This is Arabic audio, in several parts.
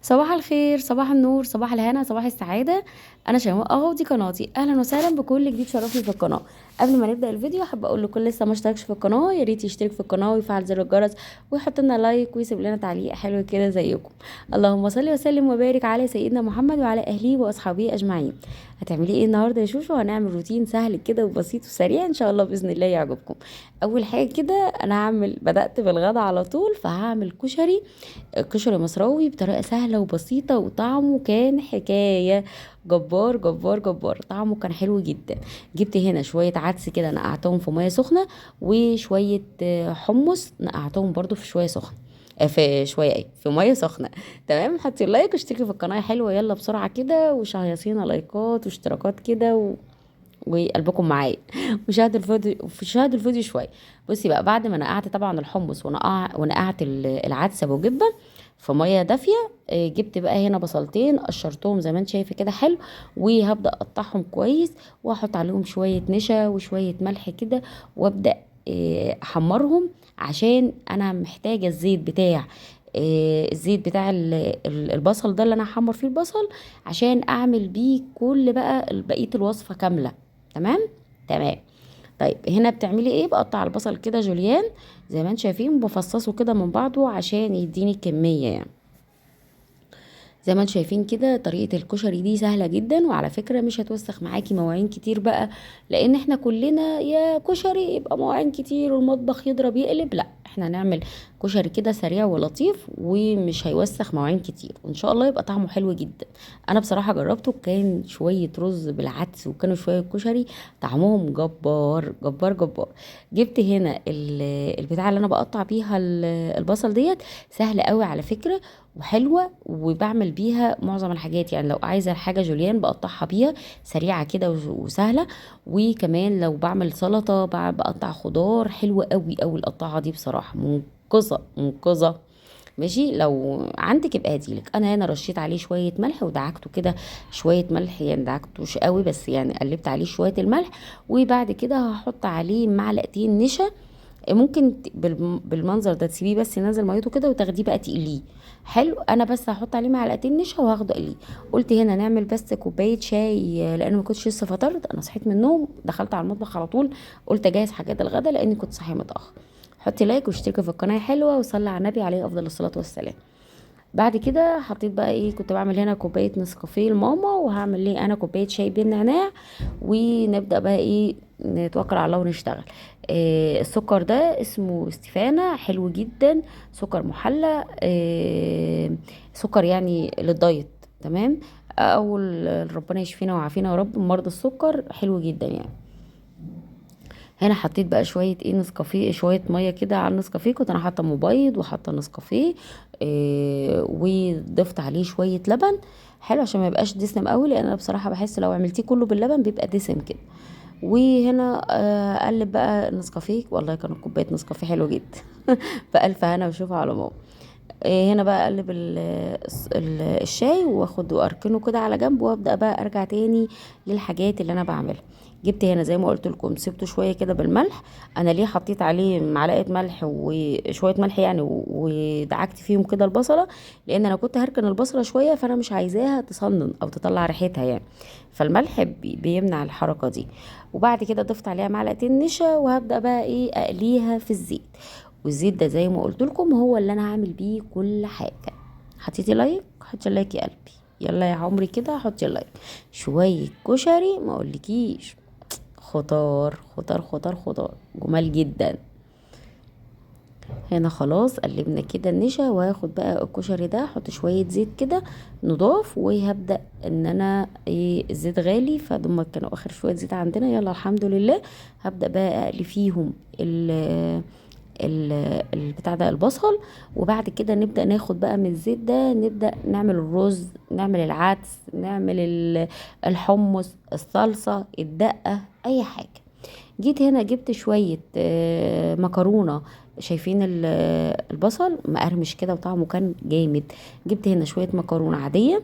صباح الخير، صباح النور، صباح الهنا، صباح السعادة. أنا شيماء أهو، ودي قناتي. أهلا وسهلا بكل جديد شرفني في القناة. قبل ما نبدأ الفيديو حابة أقول لكل لسه ما اشتركش في القناة يا ريت يشترك في القناة ويفعل زر الجرس ويحط لنا لايك ويسيب لنا تعليق حلو كده زيكم. اللهم صل وسلم وبارك على سيدنا محمد وعلى أهله وأصحابه أجمعين. هتعملي إيه النهاردة يا شوشو؟ هنعمل روتين سهل كده وبسيط وسريع إن شاء الله بإذن الله يعجبكم. أول حاجة كده أنا بدأت بالغدا على طول، فهعمل كشري مصراوي بطريقة سهلة وبسيطة، وطعمه كان حكاية. جبار جبار جبار، طعمه كان حلو جدا. جبت هنا شوية عدس كده نقعتهم في مية سخنة، وشوية حمص نقعتهم برضو في شوية سخنة. في شوية ايه، في مية سخنة. تمام، حطي لايك واشتركي في القناة حلوة يلا بسرعة كده، وشهيصينا لايكات واشتراكات كده وقلبكم معايا. وشاهدوا الفيديو شويه. بصي بقى، بعد ما نقعت طبعا الحمص ونقعت العدس ابو جبه في ميه دافيه. جبت بقى هنا بصلتين قشرتهم زي ما انت شايفه كده حلو، وهبدا اقطعهم كويس، واحط عليهم شويه نشا وشويه ملح كده، وابدا احمرهم، عشان انا محتاجه الزيت بتاع البصل ده اللي انا هحمر فيه البصل، عشان اعمل بيه كل بقى بقيه الوصفه كامله. تمام. تمام. طيب هنا بتعملي ايه؟ بقطع البصل كده جوليان زي ما انتم شايفين، بفصصه كده من بعضه عشان يديني كمية يعني. زي ما انتم شايفين كده، طريقة الكشري دي سهلة جدا، وعلى فكرة مش هتوسخ معاكي مواعين كتير بقى، لان احنا كلنا يا كشري يبقى مواعين كتير والمطبخ يضرب يقلب. لا، احنا نعمل كشري كده سريع ولطيف ومش هيوسخ مواعين كتير، وان شاء الله يبقى طعمه حلو جدا. انا بصراحة جربته، كان شوية رز بالعدس وكانوا شوية كشري، طعمهم جبار جبار جبار. جبت هنا البتاعة اللي انا بقطع بيها البصل ديت، سهلة قوي على فكرة وحلوة، وبعمل بيها معظم الحاجات. يعني لو عايزة حاجة جوليان بقطعها بيها، سريعة كده وسهلة. وكمان لو بعمل سلطة بقطع خضار، حلوة قوي قوي القطاعة دي بصراحة، منقذة منقذة. ماشي، لو عندك يبقى هاتيلك. انا هنا رشيت عليه شويه ملح ودعكته كده، شويه ملح يعني، دعكتوش قوي بس يعني قلبت عليه شويه الملح. وبعد كده هحط عليه معلقتين نشا. ممكن بالمنظر ده تسيبيه بس ينزل ميته كده، وتاخديه بقى تقليه. حلو، انا بس هحط عليه معلقتين نشا وهاخده اقليه. قلت هنا نعمل بس كوبايه شاي، لان ما كنتش لسه فطرت، انا صحيت من النوم دخلت على المطبخ على طول. قلت اجهز حاجات الغدا لاني كنت صاحيه متاخر. حطي لايك واشتركي في القناه حلوه، وصلي على النبي عليه افضل الصلاه والسلام. بعد كده حطيت بقى ايه، كنت بعمل هنا كوبايه نسكافيه لماما، وهعمل ليه انا كوبايه شاي بالنعناع. ونبدا بقى ايه، نتوكل على الله ونشتغل. السكر ده اسمه استفانة، حلو جدا. سكر محلى، سكر يعني للدايت. تمام. ربنا يشفينا ويعافينا يا رب من مرضى السكر، حلو جدا يعني. هنا حطيت بقى شويه ايه نسكافيه، شويه ميه كده على النسكافيه، كنت انا حاطه مبيض وحاطه نسكافيه. وضفت عليه شويه لبن حلو، عشان ما يبقاش دسم قوي، لان انا بصراحه بحس لو عملتيه كله باللبن بيبقى دسم كده. وهنا اقلب بقى النسكافيه، والله كانت كوبايه نسكافيه حلوه جدا. بألف هنا وشوفها على ماما. هنا بقى اقلب الشاي، واخد واركنه كده على جنب، وابدا بقى ارجع تاني للحاجات اللي انا بعملها. جبت هنا زي ما قلت لكم، سبته شويه كده بالملح. انا ليه حطيت عليه معلقه ملح وشويه ملح يعني، ودعكت فيهم كده البصله، لان انا كنت هركن البصله شويه، فانا مش عايزاها تصنن او تطلع ريحتها يعني. فالملح بيمنع الحركه دي. وبعد كده ضفت عليها معلقتين نشا، وهبدا بقى ايه اقليها في الزيت. والزيت ده زي ما قلت لكم هو اللي انا هعمل بيه كل حاجه. حطيتي لايك؟ حطي لايك يا قلبي. يلا يا عمري كده حطي لايك. شويه كشري ما اقولكيش، خضار خضار خضار خضار جمال جدا. هنا خلاص قلبنا كده النشا، وهاخد بقى الكشري ده احط شويه زيت كده نضاف، وهبدا ان انا ايه، الزيت غالي فدول كانوا اخر شويه زيت عندنا، يلا الحمد لله. هبدا بقى اقلي فيهم البتاع ده البصل. وبعد كده نبدأ ناخد بقى من الزيت ده، نبدأ نعمل الرز، نعمل العدس، نعمل الحمص، الصلصة، الدقة، اي حاجة. جيت هنا جبت شوية مكرونة. شايفين البصل مقرمش كده وطعمه كان جامد. جبت هنا شوية مكرونة عادية،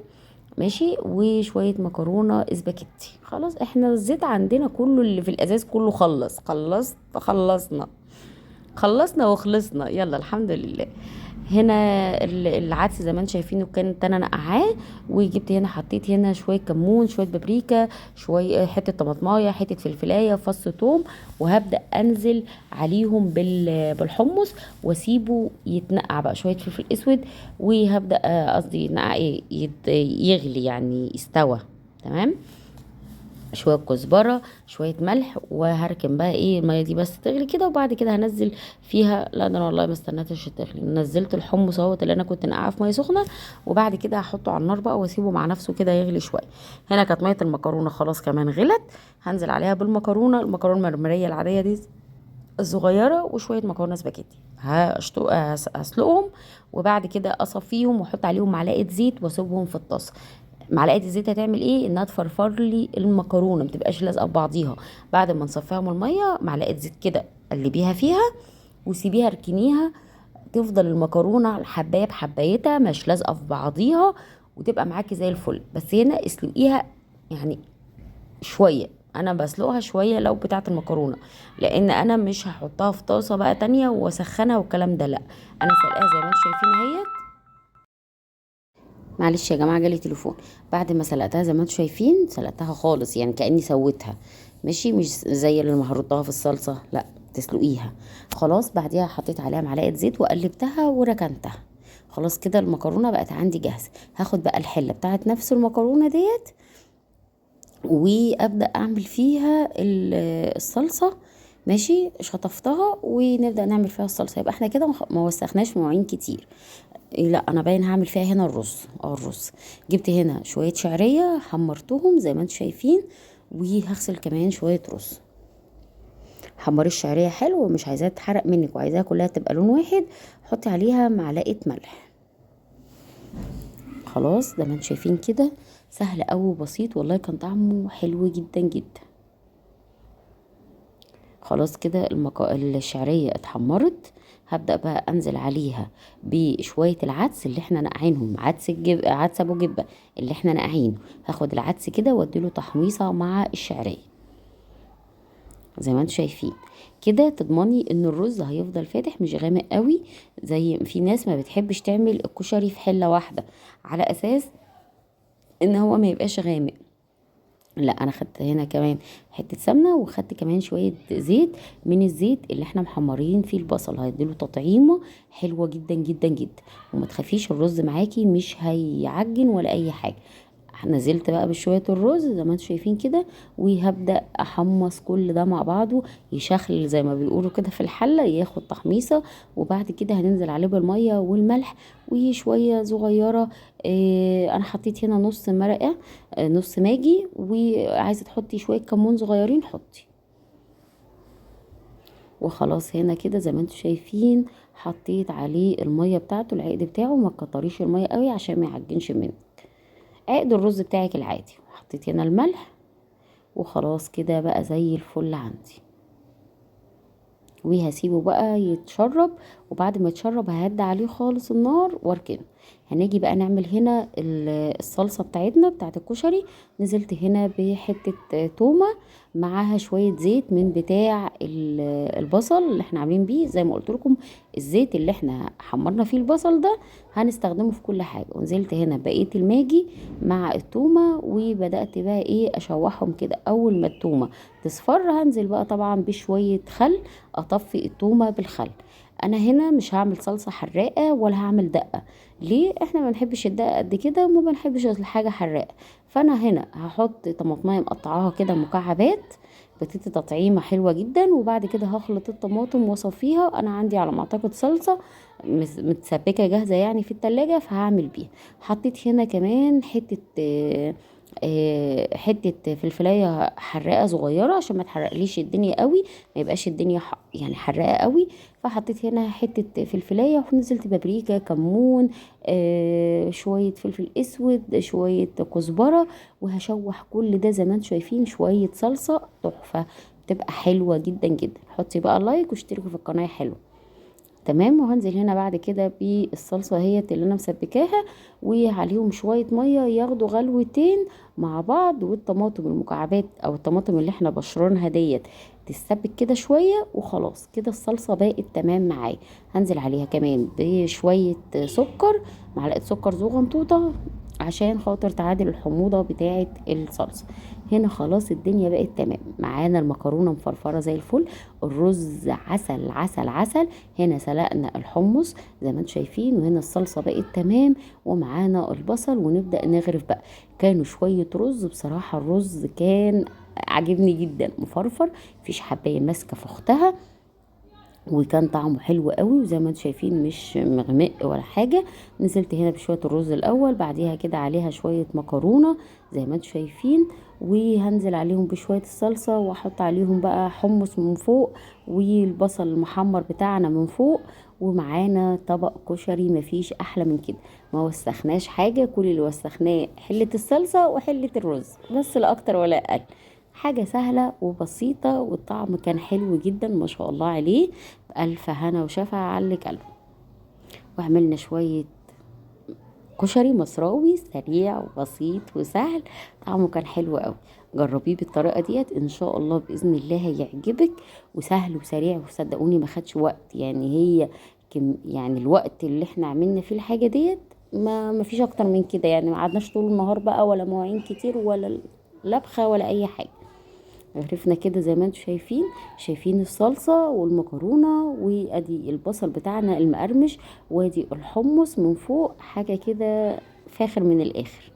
ماشي، وشوية مكرونة اسباجيتي. خلاص احنا الزيت عندنا كله اللي في الازاز كله خلصنا. خلصنا وخلصنا، يلا الحمد لله. هنا العدس زي ما انتم شايفينه كانت انا نقعاه، وجبت هنا حطيت هنا شويه كمون، شويه بابريكا، شويه حته طماطمايه، حته فلفلايه، فص ثوم، وهبدا انزل عليهم بالحمص، واسيبه يتنقع بقى شويه فلفل اسود، وهبدا قصدي يتنقع ايه يغلي يعني استوى. تمام. شويه كزبره، شويه ملح، وهركن بقى ايه الميه دي بس تغلي كده، وبعد كده هنزل فيها. لا ده انا والله ما استنيتش تغلي، نزلت الحمص اهوت اللي انا كنت نقعه في ميه سخنه، وبعد كده هحطه على النار بقى واسيبه مع نفسه كده يغلي شويه. هنا كانت ميه المكرونه خلاص كمان غلت، هنزل عليها بالمكرونه، المكرونه المرمريه العاديه دي الصغيره، وشويه مكرونه سباكيتي هسلقهم، وبعد كده اصفيهم واحط عليهم معلقه زيت واسيبهم في الطاسه. معلقه الزيت هتعمل ايه؟ انها تفرفر لي المكرونه، ما تبقاش لازقه في بعضيها. بعد ما نصفيها من الميه، معلقه زيت كده قلبيها فيها وسيبيها اركنيها، تفضل المكرونه حبايه بحبايتها مش لازقه في بعضيها، وتبقى معاكي زي الفل. بس هنا اسلقيها يعني شويه، انا بسلقها شويه لو بتاعه المكرونه، لان انا مش هحطها في طاسه بقى تانية واسخنها والكلام ده، لا. انا سلقاها زي ما انتم شايفين اهيت. معلش يا جماعه جالي تليفون. بعد ما سلقتها زي ما انتم شايفين، سلقتها خالص يعني كاني سويتها، ماشي، مش زي اللي مهرطها في الصلصه، لا، تسلقيها. خلاص بعديها حطيت عليها معلقه زيت وقلبتها وركنتها. خلاص كده المكرونه بقت عندي جاهزه. هاخد بقى الحله بتاعت نفس المكرونه ديت، وابدا اعمل فيها الصلصه. ماشي، شطفتها ونبدا نعمل فيها الصلصه. يبقى احنا كده ما وسخناش مواعين كتير. لا انا باين هعمل فيها هنا الرز. جبت هنا شويه شعريه حمرتهم زي ما انتم شايفين، وهغسل كمان شويه رز. حمري الشعريه حلو، ومش عايزاها تتحرق منك وعايزاها كلها تبقى لون واحد، حطي عليها معلقه ملح. خلاص زي ما انتم شايفين كده، سهل قوي وبسيط، والله كان طعمه حلو جدا جدا. خلاص كده الشعرية اتحمرت، هبدأ بقى انزل عليها بشوية العدس اللي احنا نقعينهم، عدس ابو جبة اللي احنا نقعينه. هاخد العدس كده واديله تحميصة مع الشعرية زي ما انتم شايفين كده. تضمني ان الرز هيفضل فاتح مش غامق قوي، زي في ناس ما بتحبش تعمل الكشري في حلة واحدة على اساس ان هو ما يبقاش غامق. لا انا خدت هنا كمان حته سمنه، وخدت كمان شويه زيت من الزيت اللي احنا محمرين فيه البصل، هيديله تطعيمه حلوه جدا جدا جدا. وما تخافيش الرز معاكي مش هيعجن ولا اي حاجه. نزلت بقى بشويه الرز زي ما انتم شايفين كده، وهبدا احمص كل ده مع بعضه، يشخل زي ما بيقولوا كده في الحله، ياخد تحميصه. وبعد كده هننزل عليه بالميه والملح وشويه صغيره. انا حطيت هنا نص مرقه، نص ماجي، وعايزه تحطي شويه كمون صغيرين حطي. وخلاص هنا كده زي ما انتم شايفين حطيت عليه الميه بتاعته، العقد بتاعه ما تكتريش الميه قوي عشان ما يعجنش منك. عقد الرز بتاعك العادي، وحطيت هنا الملح. وخلاص كده بقى زي الفل عندي، وهسيبه بقى يتشرب. وبعد ما يتشرب ههدي عليه خالص النار واركنه. هنيجي بقى نعمل هنا الصلصة بتاعتنا بتاعت الكشري. نزلت هنا بحتة تومة معاها شوية زيت من بتاع البصل اللي احنا عاملين بيه. زي ما قلت لكم الزيت اللي احنا حمرنا فيه البصل ده هنستخدمه في كل حاجة. ونزلت هنا بقية الماجي مع التومة، وبدأت بقى ايه اشوحهم كده. اول ما التومة تصفر هنزل بقى طبعا بشوية خل، اطفي التومة بالخل. انا هنا مش هعمل صلصة حراقة ولا هعمل دقة. ليه؟ احنا ما بنحبش الدقة قد كده وما بنحبش الحاجة حراقة. فانا هنا هحط طماطمايه مقطعاها كده مكعبات، بتدي تطعيمة حلوة جدا. وبعد كده هخلط الطماطم واصفيها. انا عندي على ما اعتقد صلصة متسبكة جاهزة يعني في التلاجة، فهعمل بيها. حطيت هنا كمان حتة فلفلاية حراقة صغيرة عشان ما تحرقليش الدنيا قوي، ما يبقاش الدنيا يعني حراقة قوي. فحطيت هنا حتة فلفلاية، ونزلت بابريكا، كمون، شوية فلفل اسود، شوية كزبرة. وهشوح كل ده زي ما انتم شايفين. شوية صلصة تحفة، بتبقى حلوة جدا جدا. حطي بقى لايك واشتركوا في القناة. حلو. تمام. وهنزل هنا بعد كده بالصلصة اهيت اللي انا مسبكاها، وعليهم شوية مية ياخدوا غلوتين مع بعض، والطماطم المكعبات او الطماطم اللي احنا بشرنها ديت تتسبك كده شوية، وخلاص كده الصلصة بقت تمام معايا. هنزل عليها كمان بشوية سكر، معلقة سكر صغنطوطة عشان خاطر تعادل الحموضة بتاعة الصلصة. هنا خلاص الدنيا بقت تمام معانا، المكرونة مفرفرة زي الفل، الرز عسل عسل عسل. هنا سلقنا الحمص زي ما انتم شايفين، وهنا الصلصة بقت تمام، ومعانا البصل، ونبدأ نغرف بقى. كانوا شوية رز، بصراحة الرز كان عجبني جدا، مفرفر، مفيش حباية ماسكة في اختها، وكان طعمه حلو قوي. وزي ما انتم شايفين مش مغمق ولا حاجه. نزلت هنا بشويه الرز الاول، بعديها كده عليها شويه مكرونه زي ما انتم شايفين، وهنزل عليهم بشويه الصلصه، واحط عليهم بقى حمص من فوق، والبصل المحمر بتاعنا من فوق، ومعانا طبق كشري. مفيش احلى من كده، ما وسخناش حاجه، كل اللي وسخناه حله الصلصه وحله الرز بس، لا اكتر ولا اقل. حاجة سهلة وبسيطة، والطعم كان حلو جدا ما شاء الله عليه. بألف هنا وشفا على قلبه. وعملنا شوية كشري مصراوي سريع وبسيط وسهل، طعمه كان حلو قوي. جربيه بالطريقة ديت ان شاء الله بإذن الله هيعجبك، وسهل وسريع، وصدقوني ما خدش وقت. يعني هي يعني الوقت اللي احنا عملنا فيه الحاجة ديت ما فيش اكتر من كده، يعني ما قعدناش طول النهار بقى، ولا مواعين كتير، ولا لبخة، ولا اي حاجة. عرفنا كده زي ما انتم شايفين، شايفين الصلصة والمكرونة، وادي البصل بتاعنا المقرمش، وادي الحمص من فوق، حاجة كده فاخر من الاخر.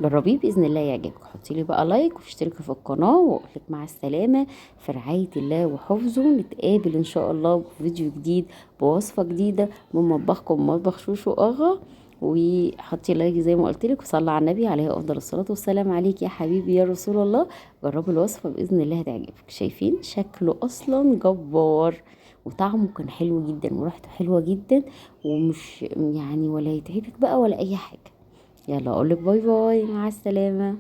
جربيه باذن الله يعجبك. حطي لي بقى لايك واشتركي في القناه، واقول لك مع السلامه في رعايه الله وحفظه. نتقابل ان شاء الله بفيديو جديد بوصفه جديده من مطبخكم مطبخ شوشو اغا. وحطي لايك زي ما قلت لك، وصلي على النبي عليه افضل الصلاه والسلام. عليك يا حبيبي يا رسول الله. جربوا الوصفه باذن الله هتعجبك. شايفين شكله اصلا جبار، وطعمه كان حلو جدا، وريحته حلوه جدا، ومش يعني ولا يتعبك بقى ولا اي حاجه. يلا اقولك باي باي، مع السلامة.